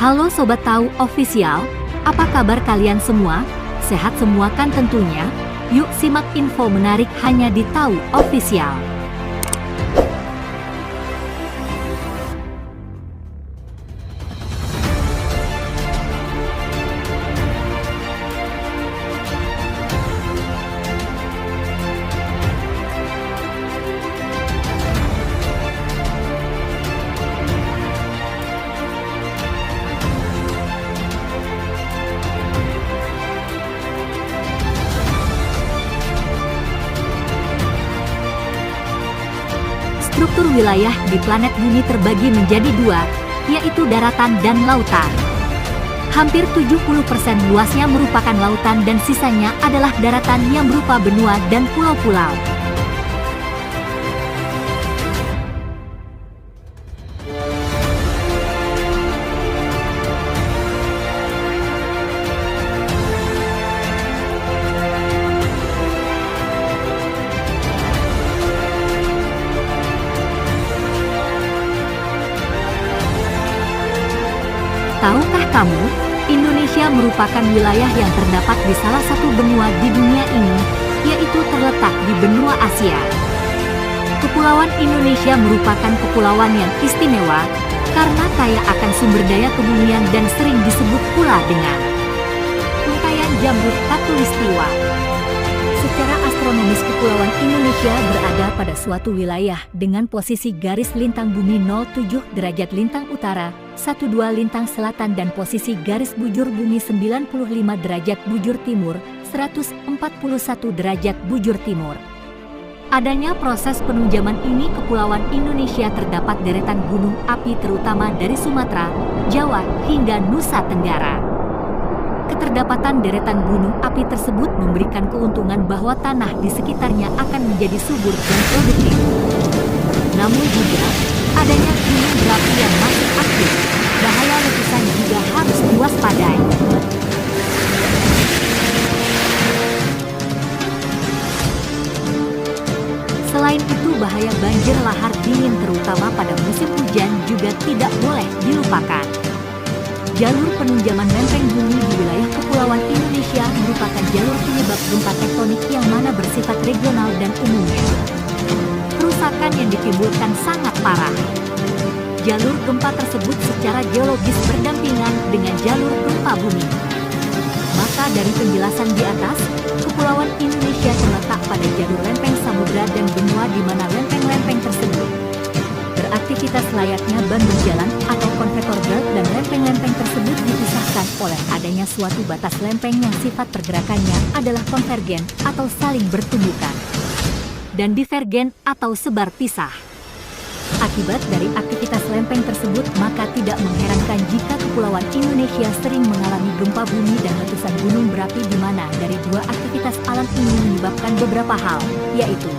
Halo Sobat Tahu Official, apa kabar kalian semua? Sehat semua kan tentunya? Yuk simak info menarik hanya di Tahu Official. Struktur wilayah di planet Bumi terbagi menjadi dua, yaitu daratan dan lautan. Hampir 70% luasnya merupakan lautan dan sisanya adalah daratan yang berupa benua dan pulau-pulau. Tahukah kamu, Indonesia merupakan wilayah yang terdapat di salah satu benua di dunia ini, yaitu terletak di benua Asia. Kepulauan Indonesia merupakan kepulauan yang istimewa, karena kaya akan sumber daya kebumian dan sering disebut pula dengan Untayan Jamrut Khatulistiwa. Secara astronomis kepulauan Indonesia berada pada suatu wilayah dengan posisi garis lintang bumi 07 derajat lintang utara, 12 lintang selatan dan posisi garis bujur bumi 95 derajat bujur timur, 141 derajat bujur timur. Adanya proses penunjaman ini kepulauan Indonesia terdapat deretan gunung api terutama dari Sumatera, Jawa, hingga Nusa Tenggara. Keterlibatan deretan gunung api tersebut memberikan keuntungan bahwa tanah di sekitarnya akan menjadi subur dan produktif. Namun juga, adanya gunung berapi yang masih aktif, bahaya letusan juga harus diwaspadai. Selain itu, bahaya banjir lahar dingin terutama pada musim hujan juga tidak boleh dilupakan. Jalur penunjaman lempeng bumi di wilayah kepulauan Indonesia merupakan jalur penyebab gempa tektonik yang mana bersifat regional dan umumnya kerusakan yang ditimbulkan sangat parah. Jalur gempa tersebut secara geologis berdampingan dengan jalur gempa bumi. Maka dari penjelasan di atas, kepulauan Indonesia terletak pada jalur lempeng samudra dan benua di mana lempeng-lempeng tersebut beraktivitas layaknya ban berjalan atau konvektor belt dan lempeng-lempeng tersebut dipisahkan oleh adanya suatu batas lempeng yang sifat pergerakannya adalah konvergen atau saling bertumbukan dan divergen atau sebar pisah. Akibat dari aktivitas lempeng tersebut maka tidak mengherankan jika kepulauan Indonesia sering mengalami gempa bumi dan letusan gunung berapi di mana dari dua aktivitas alam ini menyebabkan beberapa hal, yaitu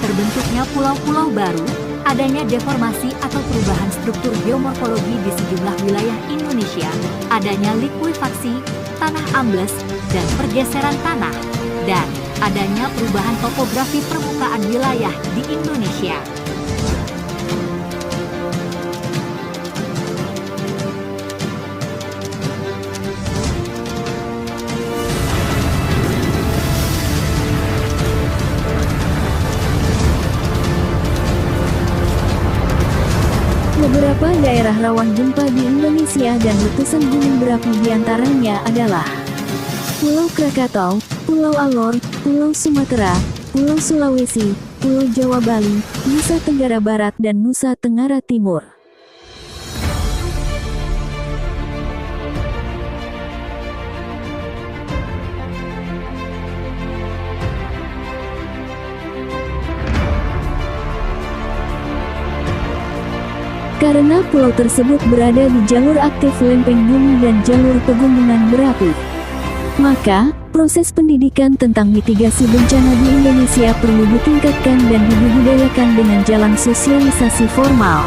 terbentuknya pulau-pulau baru, adanya deformasi atau perubahan struktur geomorfologi di sejumlah wilayah Indonesia, adanya likuifaksi, tanah ambles, dan pergeseran tanah, dan adanya perubahan topografi permukaan wilayah di Indonesia. Beberapa daerah rawan gempa di Indonesia dan letusan gunung berapi diantaranya adalah Pulau Krakatau, Pulau Alor, Pulau Sumatera, Pulau Sulawesi, Pulau Jawa Bali, Nusa Tenggara Barat dan Nusa Tenggara Timur. Karena pulau tersebut berada di jalur aktif lempeng bumi dan jalur pegunungan berapi, maka proses pendidikan tentang mitigasi bencana di Indonesia perlu ditingkatkan dan dibudidayakan dengan jalan sosialisasi formal.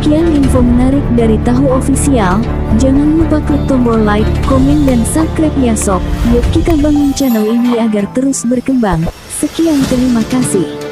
Sekian info menarik dari Tahu Official. Jangan lupa klik tombol like, komen, dan subscribe ya sob. Yuk kita bangun channel ini agar terus berkembang. Sekian, terima kasih.